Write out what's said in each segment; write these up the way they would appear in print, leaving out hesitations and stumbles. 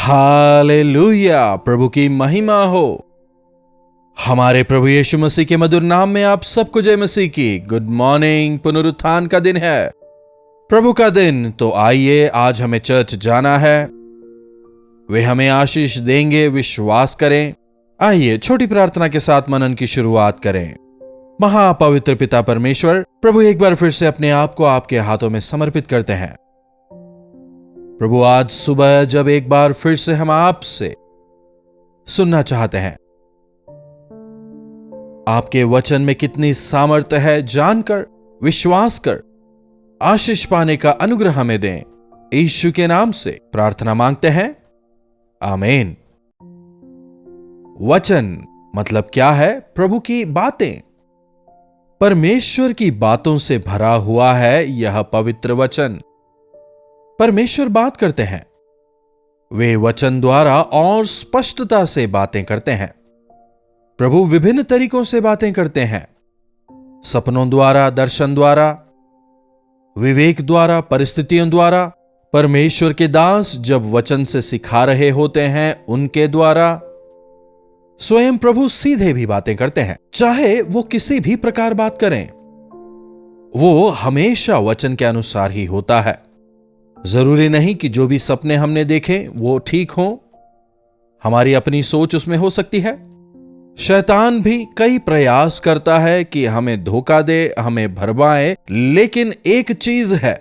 Hallelujah, प्रभु की महिमा हो। हमारे प्रभु यीशु मसीह के मधुर नाम में आप सबको जय मसीह की। Good morning. पुनरुत्थान का दिन है, प्रभु का दिन। तो आइए, आज हमें चर्च जाना है, वे हमें आशीष देंगे, विश्वास करें। आइए छोटी प्रार्थना के साथ मनन की शुरुआत करें। महापवित्र पिता परमेश्वर, प्रभु एक बार फिर से अपने आप को आपके हाथों में समर्पित करते हैं। प्रभु, आज सुबह जब एक बार फिर से हम आपसे सुनना चाहते हैं, आपके वचन में कितनी सामर्थ्य है जानकर, विश्वास कर आशीष पाने का अनुग्रह हमें दें। यीशु के नाम से प्रार्थना मांगते हैं, आमीन। वचन मतलब क्या है? प्रभु की बातें, परमेश्वर की बातों से भरा हुआ है यह पवित्र वचन। परमेश्वर बात करते हैं, वे वचन द्वारा और स्पष्टता से बातें करते हैं। प्रभु विभिन्न तरीकों से बातें करते हैं, सपनों द्वारा, दर्शन द्वारा, विवेक द्वारा, परिस्थितियों द्वारा। परमेश्वर के दास जब वचन से सिखा रहे होते हैं, उनके द्वारा स्वयं प्रभु सीधे भी बातें करते हैं। चाहे वो किसी भी प्रकार बात करें, वो हमेशा वचन के अनुसार ही होता है। जरूरी नहीं कि जो भी सपने हमने देखे वो ठीक हों, हमारी अपनी सोच उसमें हो सकती है। शैतान भी कई प्रयास करता है कि हमें धोखा दे, हमें भरमाए, लेकिन एक चीज है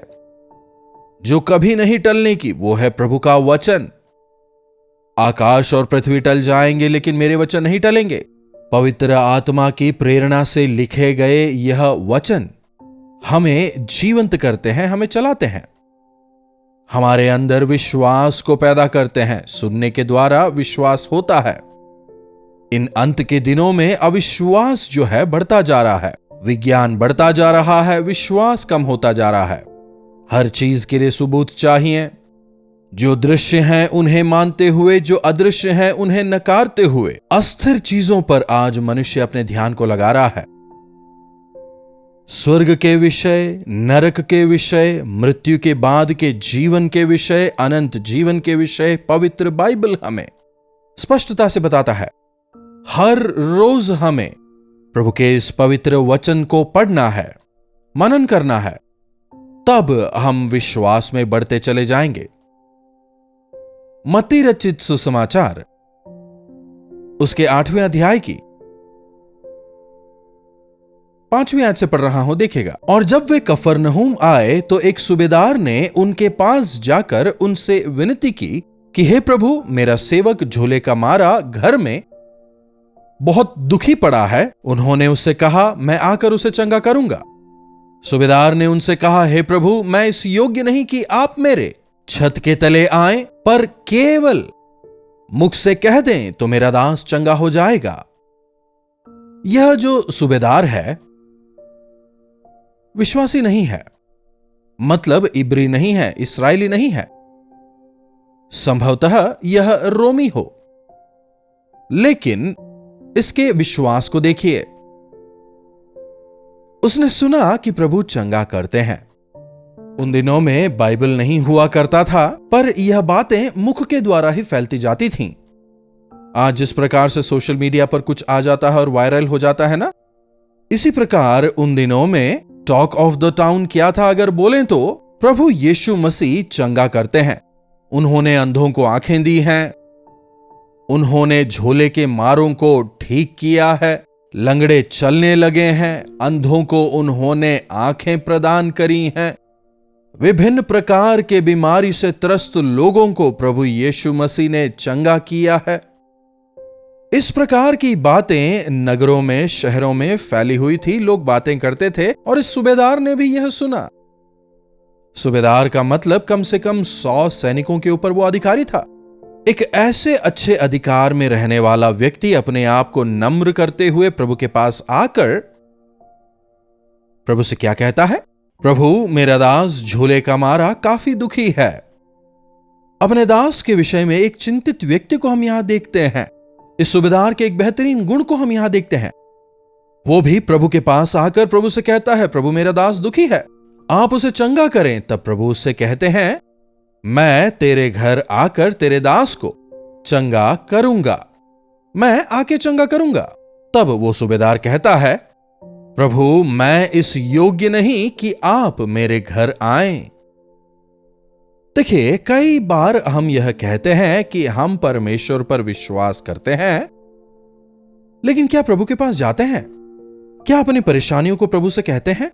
जो कभी नहीं टलने की, वो है प्रभु का वचन। आकाश और पृथ्वी टल जाएंगे, लेकिन मेरे वचन नहीं टलेंगे। पवित्र आत्मा की प्रेरणा से लिखे गए यह वचन हमें जीवंत करते हैं, हमें चलाते हैं, हमारे अंदर विश्वास को पैदा करते हैं। सुनने के द्वारा विश्वास होता है। इन अंत के दिनों में अविश्वास जो है बढ़ता जा रहा है, विज्ञान बढ़ता जा रहा है, विश्वास कम होता जा रहा है। हर चीज के लिए सबूत चाहिए। जो दृश्य हैं उन्हें मानते हुए, जो अदृश्य हैं उन्हें नकारते हुए, अस्थिर चीजों पर आज मनुष्य अपने ध्यान को लगा रहा है। स्वर्ग के विषय, नरक के विषय, मृत्यु के बाद के जीवन के विषय, अनंत जीवन के विषय पवित्र बाइबल हमें स्पष्टता से बताता है। हर रोज हमें प्रभु के इस पवित्र वचन को पढ़ना है, मनन करना है, तब हम विश्वास में बढ़ते चले जाएंगे। मत्ती रचित सुसमाचार उसके 8वें अध्याय की 5वीं आयत से पढ़ रहा हूं, देखिएगा। और जब वे कफरनहूम आए तो एक सूबेदार ने उनके पास जाकर उनसे विनती की कि हे प्रभु, मेरा सेवक झोले का मारा घर में बहुत दुखी पड़ा है। उन्होंने उससे कहा, मैं आकर उसे चंगा करूंगा। सूबेदार ने उनसे कहा, हे प्रभु, मैं इस योग्य नहीं कि आप मेरे छत के तले आएं, पर केवल मुख से कह दें तो मेरा दास चंगा हो जाएगा। यह जो सूबेदार है विश्वासी नहीं है, मतलब इब्री नहीं है, इस्राएली नहीं है। संभवतः यह रोमी हो, लेकिन इसके विश्वास को देखिए। उसने सुना कि प्रभु चंगा करते हैं। उन दिनों में बाइबल नहीं हुआ करता था, पर यह बातें मुख के द्वारा ही फैलती जाती थीं। आज जिस प्रकार से सोशल मीडिया पर कुछ आ जाता है और वायरल हो जाता है ना, इसी प्रकार उन दिनों में टॉक ऑफ द टाउन क्या था अगर बोलें तो? प्रभु यीशु मसीह चंगा करते हैं। उन्होंने अंधों को आंखें दी हैं, उन्होंने झोले के मारों को ठीक किया है, लंगड़े चलने लगे हैं, अंधों को उन्होंने आंखें प्रदान करी हैं। विभिन्न प्रकार के बीमारी से त्रस्त लोगों को प्रभु यीशु मसीह ने चंगा किया है। इस प्रकार की बातें नगरों में, शहरों में फैली हुई थी, लोग बातें करते थे, और इस सूबेदार ने भी यह सुना। सूबेदार का मतलब कम से कम 100 सैनिकों के ऊपर वो अधिकारी था। एक ऐसे अच्छे अधिकार में रहने वाला व्यक्ति अपने आप को नम्र करते हुए प्रभु के पास आकर प्रभु से क्या कहता है? प्रभु, मेरा दास झोले का मारा काफी दुखी है। अपने दास के विषय में एक चिंतित व्यक्ति को हम यहां देखते हैं। इस सूबेदार के एक बेहतरीन गुण को हम यहां देखते हैं। वो भी प्रभु के पास आकर प्रभु से कहता है, प्रभु, मेरा दास दुखी है, आप उसे चंगा करें। तब प्रभु उससे कहते हैं, मैं तेरे घर आकर तेरे दास को चंगा करूंगा, मैं आके चंगा करूंगा। तब वो सूबेदार कहता है, प्रभु मैं इस योग्य नहीं कि आप मेरे घर आएं। देखिए, कई बार हम यह कहते हैं कि हम परमेश्वर पर विश्वास करते हैं, लेकिन क्या प्रभु के पास जाते हैं? क्या अपनी परेशानियों को प्रभु से कहते हैं?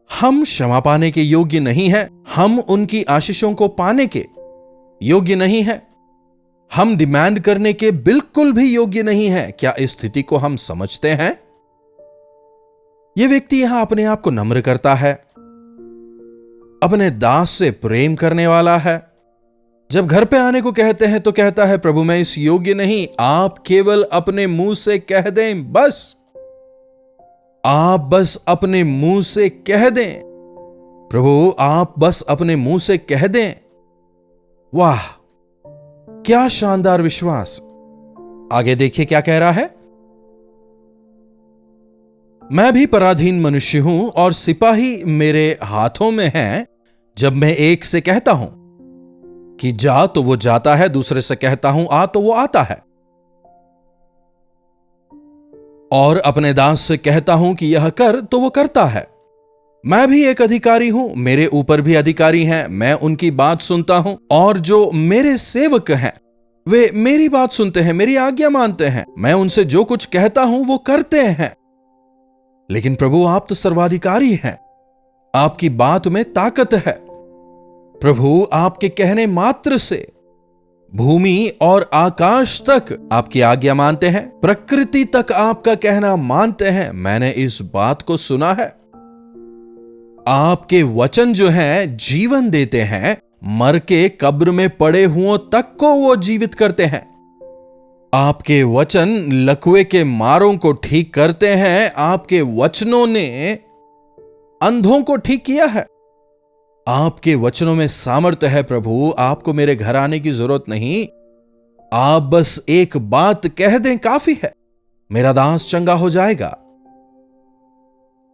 हम क्षमा पाने के योग्य नहीं हैं, हम उनकी आशीषों को पाने के योग्य नहीं हैं, हम डिमांड करने के बिल्कुल भी योग्य नहीं हैं। क्या इस स्थिति को हम समझते हैं? यह व्यक्ति यहां अपने आप को नम्र करता है, अपने दास से प्रेम करने वाला है। जब घर पे आने को कहते हैं तो कहता है, प्रभु मैं इस योग्य नहीं, आप केवल अपने मुंह से कह दें, बस आप बस अपने मुंह से कह दें, प्रभु आप बस अपने मुंह से कह दें। वाह, क्या शानदार विश्वास। आगे देखिए क्या कह रहा है। मैं भी पराधीन मनुष्य हूं और सिपाही मेरे हाथों में हैं। जब मैं एक से कहता हूं कि जा तो वो जाता है, दूसरे से कहता हूं आ तो वो आता है, और अपने दास से कहता हूं कि यह कर तो वो करता है। मैं भी एक अधिकारी हूं, मेरे ऊपर भी अधिकारी हैं, मैं उनकी बात सुनता हूं, और जो मेरे सेवक हैं वे मेरी बात सुनते हैं, मेरी आज्ञा मानते हैं। मैं उनसे जो कुछ कहता हूं वो करते हैं। लेकिन प्रभु आप तो सर्वाधिकारी हैं, आपकी बात में ताकत है। प्रभु आपके कहने मात्र से भूमि और आकाश तक आपकी आज्ञा मानते हैं, प्रकृति तक आपका कहना मानते हैं। मैंने इस बात को सुना है। आपके वचन जो हैं जीवन देते हैं, मर के कब्र में पड़े हुओं तक को वो जीवित करते हैं। आपके वचन लकवे के मारों को ठीक करते हैं। आपके वचनों ने अंधों को ठीक किया है। आपके वचनों में सामर्थ्य है। प्रभु आपको मेरे घर आने की जरूरत नहीं, आप बस एक बात कह दें काफी है, मेरा दास चंगा हो जाएगा।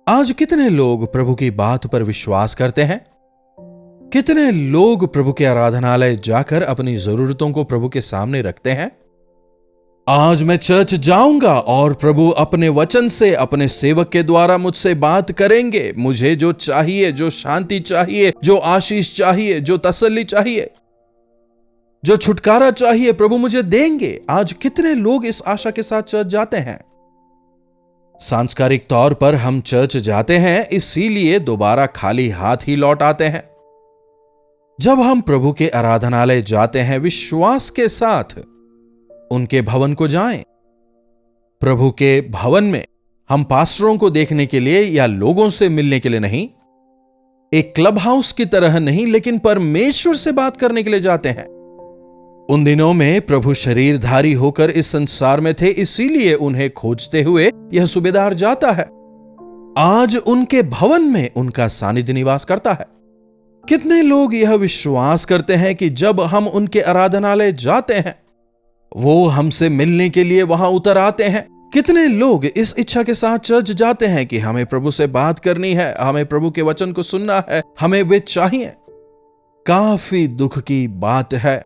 आज कितने लोग प्रभु की बात पर विश्वास करते हैं? कितने लोग प्रभु के आराधनालय जाकर अपनी जरूरतों को प्रभु के सामने रखते हैं? आज मैं चर्च जाऊंगा और प्रभु अपने वचन से अपने सेवक के द्वारा मुझसे बात करेंगे। मुझे जो चाहिए, जो शांति चाहिए, जो आशीष चाहिए, जो तसल्ली चाहिए, जो छुटकारा चाहिए, प्रभु मुझे देंगे। आज कितने लोग इस आशा के साथ चर्च जाते हैं? सांस्कृतिक तौर पर हम चर्च जाते हैं, इसीलिए दोबारा खाली हाथ ही लौट आते हैं। जब हम प्रभु के आराधनालय जाते हैं, विश्वास के साथ उनके भवन को जाएं। प्रभु के भवन में हम पास्टरों को देखने के लिए या लोगों से मिलने के लिए नहीं, एक क्लब हाउस की तरह नहीं, लेकिन परमेश्वर से बात करने के लिए जाते हैं। उन दिनों में प्रभु शरीरधारी होकर इस संसार में थे, इसीलिए उन्हें खोजते हुए यह सूबेदार जाता है। आज उनके भवन में उनका सानिध्य निवास करता है। कितने लोग यह विश्वास करते हैं कि जब हम उनके आराधनालय जाते हैं, वो हमसे मिलने के लिए वहां उतर आते हैं। कितने लोग इस इच्छा के साथ चर्च जाते हैं कि हमें प्रभु से बात करनी है, हमें प्रभु के वचन को सुनना है, हमें वे चाहिए। काफी दुख की बात है,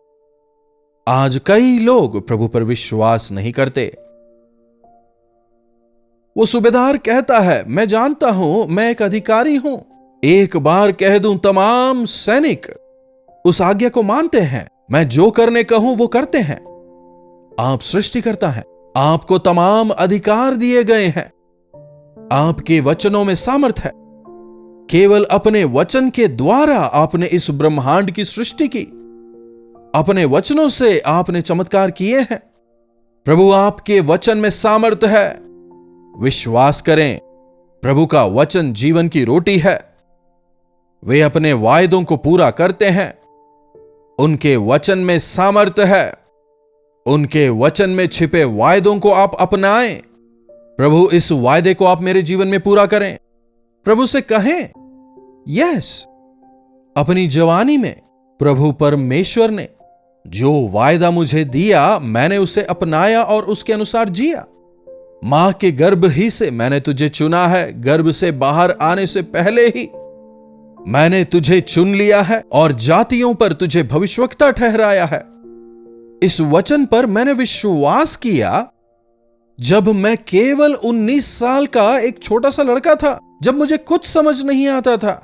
आज कई लोग प्रभु पर विश्वास नहीं करते। वो सूबेदार कहता है, मैं जानता हूं, मैं एक अधिकारी हूं, एक बार कह दूं तमाम सैनिक उस आज्ञा को मानते हैं, मैं जो करने कहूं वो करते हैं। आप सृष्टिकर्ता हैं, आपको तमाम अधिकार दिए गए हैं, आपके वचनों में सामर्थ है। केवल अपने वचन के द्वारा आपने इस ब्रह्मांड की सृष्टि की, अपने वचनों से आपने चमत्कार किए हैं। प्रभु आपके वचन में सामर्थ है। विश्वास करें, प्रभु का वचन जीवन की रोटी है। वे अपने वायदों को पूरा करते हैं। उनके वचन में सामर्थ है। उनके वचन में छिपे वायदों को आप अपनाएं। प्रभु इस वायदे को आप मेरे जीवन में पूरा करें। प्रभु से कहें, यस। अपनी जवानी में प्रभु परमेश्वर ने जो वायदा मुझे दिया, मैंने उसे अपनाया और उसके अनुसार जिया। मां के गर्भ ही से मैंने तुझे चुना है, गर्भ से बाहर आने से पहले ही मैंने तुझे चुन लिया है और जातियों पर तुझे भविष्यवक्ता ठहराया है। इस वचन पर मैंने विश्वास किया जब मैं केवल 19 साल का एक छोटा सा लड़का था, जब मुझे कुछ समझ नहीं आता था।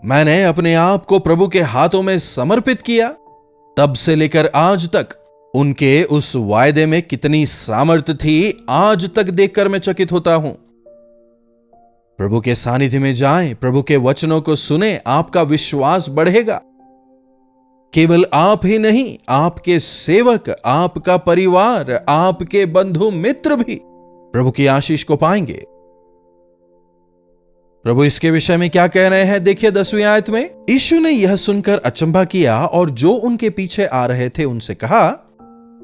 मैंने अपने आप को प्रभु के हाथों में समर्पित किया। तब से लेकर आज तक उनके उस वायदे में कितनी सामर्थ्य थी, आज तक देखकर मैं चकित होता हूं। प्रभु के सानिध्य में जाएं, प्रभु के वचनों को सुने, आपका विश्वास बढ़ेगा। केवल आप ही नहीं, आपके सेवक, आपका परिवार, आपके बंधु मित्र भी प्रभु की आशीष को पाएंगे। प्रभु इसके विषय में क्या कह रहे हैं, देखिए 10वीं आयत में। यीशु ने यह सुनकर अचंभा किया और जो उनके पीछे आ रहे थे उनसे कहा,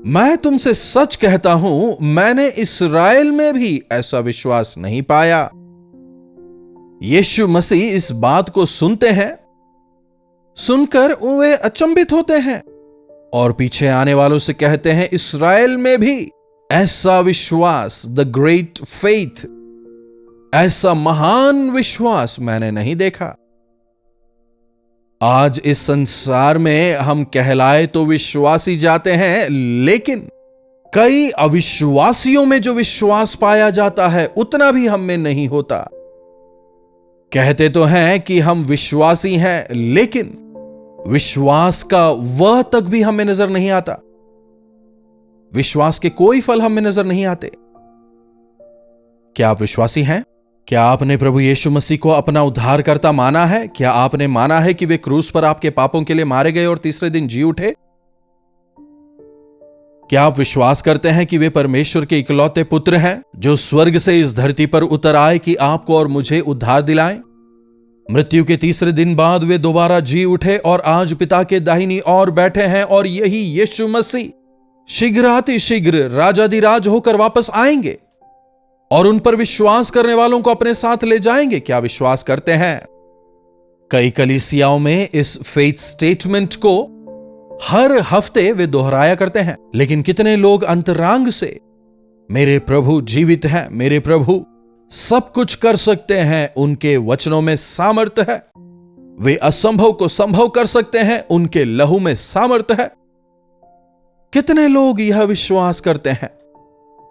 मैं तुमसे सच कहता हूं, मैंने इस्राएल में भी ऐसा विश्वास नहीं पाया। यीशु मसीह इस बात को सुनते हैं, सुनकर वे अचंभित होते हैं और पीछे आने वालों से कहते हैं, इस्राएल में भी ऐसा विश्वास, द ग्रेट फेथ, ऐसा महान विश्वास मैंने नहीं देखा। आज इस संसार में हम कहलाए तो विश्वासी जाते हैं, लेकिन कई अविश्वासियों में जो विश्वास पाया जाता है उतना भी हम में नहीं होता। कहते तो हैं कि हम विश्वासी हैं, लेकिन विश्वास का वह तक भी हमें नजर नहीं आता। विश्वास के कोई फल हमें नजर नहीं आते। क्या आप विश्वासी हैं? क्या आपने प्रभु यीशु मसीह को अपना उद्धारकर्ता माना है? क्या आपने माना है कि वे क्रूस पर आपके पापों के लिए मारे गए और तीसरे दिन जी उठे? क्या आप विश्वास करते हैं कि वे परमेश्वर के इकलौते पुत्र हैं जो स्वर्ग से इस धरती पर उतर आए कि आपको और मुझे उद्धार दिलाएं? मृत्यु के तीसरे दिन बाद वे दोबारा जी उठे और आज पिता के दाहिनी ओर बैठे हैं, और यही यीशु मसीह शीघ्रातिशीघ्र राजाधिराज होकर वापस आएंगे और उन पर विश्वास करने वालों को अपने साथ ले जाएंगे। क्या विश्वास करते हैं? कई कलीसियाओं में इस फेथ स्टेटमेंट को हर हफ्ते वे दोहराया करते हैं, लेकिन कितने लोग अंतरांग से मेरे प्रभु जीवित हैं, मेरे प्रभु सब कुछ कर सकते हैं, उनके वचनों में सामर्थ्य है, वे असंभव को संभव कर सकते हैं, उनके लहू में सामर्थ्य है। कितने लोग यह विश्वास करते हैं?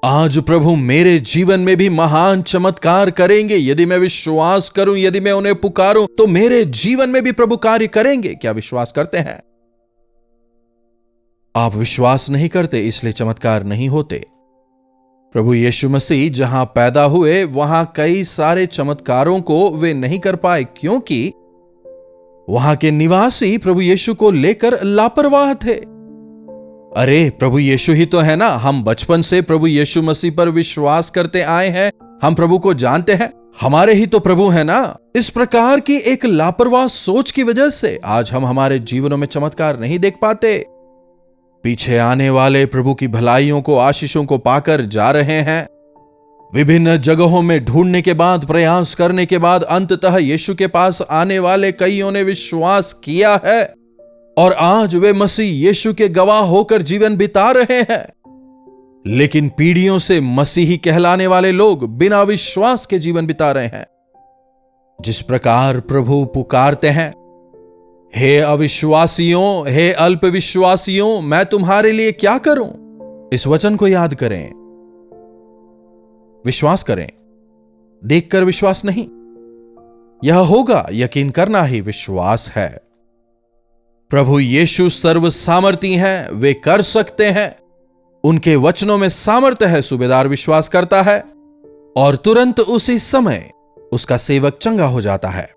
आज प्रभु मेरे जीवन में भी महान चमत्कार करेंगे। यदि मैं विश्वास करूं, यदि मैं उन्हें पुकारूं, तो मेरे जीवन में भी प्रभु कार्य करेंगे। क्या विश्वास करते हैं? आप विश्वास नहीं करते, इसलिए चमत्कार नहीं होते। प्रभु यीशु मसीह जहां पैदा हुए वहां कई सारे चमत्कारों को वे नहीं कर पाए, क्योंकि वहां के निवासी प्रभु यीशु को लेकर लापरवाह थे। अरे प्रभु यीशु ही तो है ना। हम बचपन से प्रभु यीशु मसीह पर विश्वास करते आए हैं, हम प्रभु को जानते हैं, हमारे ही तो प्रभु है ना। इस प्रकार की एक लापरवाह सोच की वजह से आज हम हमारे जीवनों में चमत्कार नहीं देख पाते। पीछे आने वाले प्रभु की भलाइयों को, आशीषों को पाकर जा रहे हैं। विभिन्न जगहों में ढूंढने के बाद, प्रयास करने के बाद अंततः यीशु के पास आने वाले कईयों ने विश्वास किया है और आज वे मसीह यीशु के गवाह होकर जीवन बिता रहे हैं। लेकिन पीढ़ियों से मसीही कहलाने वाले लोग बिना विश्वास के जीवन बिता रहे हैं। जिस प्रकार प्रभु पुकारते हैं, हे अविश्वासियों, हे अल्पविश्वासियों, मैं तुम्हारे लिए क्या करूं? इस वचन को याद करें, विश्वास करें। देखकर विश्वास नहीं, यह होगा, यकीन करना ही विश्वास है। प्रभु यीशु सर्व सामर्थी हैं, वे कर सकते हैं, उनके वचनों में सामर्थ्य है। सूबेदार विश्वास करता है और तुरंत उसी समय उसका सेवक चंगा हो जाता है।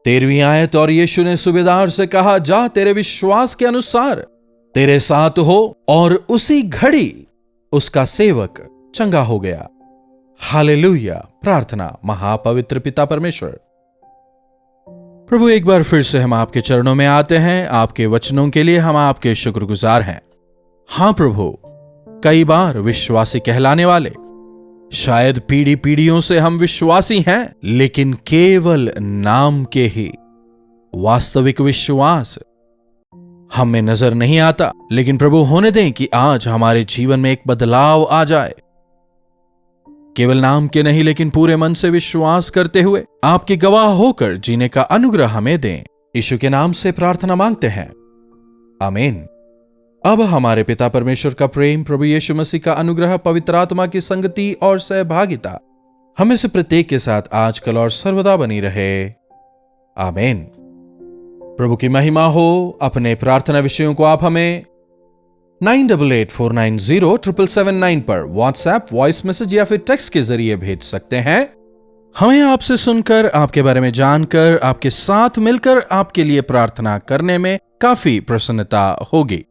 13वीं आयत, और यीशु ने सूबेदार से कहा, जा तेरे विश्वास के अनुसार तेरे साथ हो, और उसी घड़ी उसका सेवक चंगा हो गया। हालेलुया। प्रार्थना। महापवित्र पिता परमेश्वर, प्रभु एक बार फिर से हम आपके चरणों में आते हैं। आपके वचनों के लिए हम आपके शुक्रगुजार हैं। हां प्रभु, कई बार विश्वासी कहलाने वाले, शायद पीढ़ी पीढ़ियों से हम विश्वासी हैं, लेकिन केवल नाम के ही। वास्तविक विश्वास हमें नजर नहीं आता। लेकिन प्रभु होने दें कि आज हमारे जीवन में एक बदलाव आ जाए। केवल नाम के नहीं लेकिन पूरे मन से विश्वास करते हुए आपके गवाह होकर जीने का अनुग्रह हमें दें। यीशु के नाम से प्रार्थना मांगते हैं, आमीन। अब हमारे पिता परमेश्वर का प्रेम, प्रभु यीशु मसीह का अनुग्रह, पवित्र आत्मा की संगति और सहभागिता हमें से प्रत्येक के साथ आजकल और सर्वदा बनी रहे, आमीन। प्रभु की महिमा हो। अपने प्रार्थना विषयों को आप हमें 9884907779 पर व्हाट्सएप, वॉइस मैसेज या फिर टेक्स्ट के जरिए भेज सकते हैं। हमें आपसे सुनकर, आपके बारे में जानकर, आपके साथ मिलकर आपके लिए प्रार्थना करने में काफी प्रसन्नता होगी।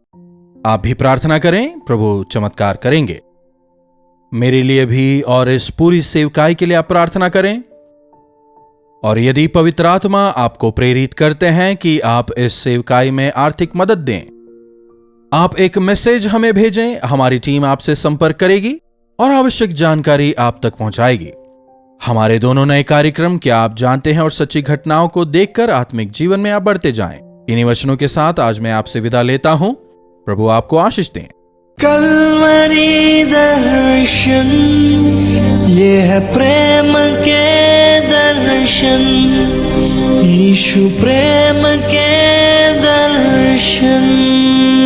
आप भी प्रार्थना करें, प्रभु चमत्कार करेंगे। मेरे लिए भी और इस पूरी सेवकाई के लिए आप प्रार्थना करें। और यदि पवित्र आत्मा आपको प्रेरित करते हैं कि आप इस सेवकाई में आर्थिक मदद दें, आप एक मैसेज हमें भेजें। हमारी टीम आपसे संपर्क करेगी और आवश्यक जानकारी आप तक पहुंचाएगी। हमारे दोनों नए कार्यक्रम क्या आप जानते हैं और सच्ची घटनाओं को देखकर आत्मिक जीवन में आप बढ़ते जाएं। इन्हीं वचनों के साथ आज मैं आपसे विदा लेता हूं। प्रभु आपको आशीष दें। कल्वरी दर्शन, ये है प्रेम के दर्शन, यीशु प्रेम के दर्शन।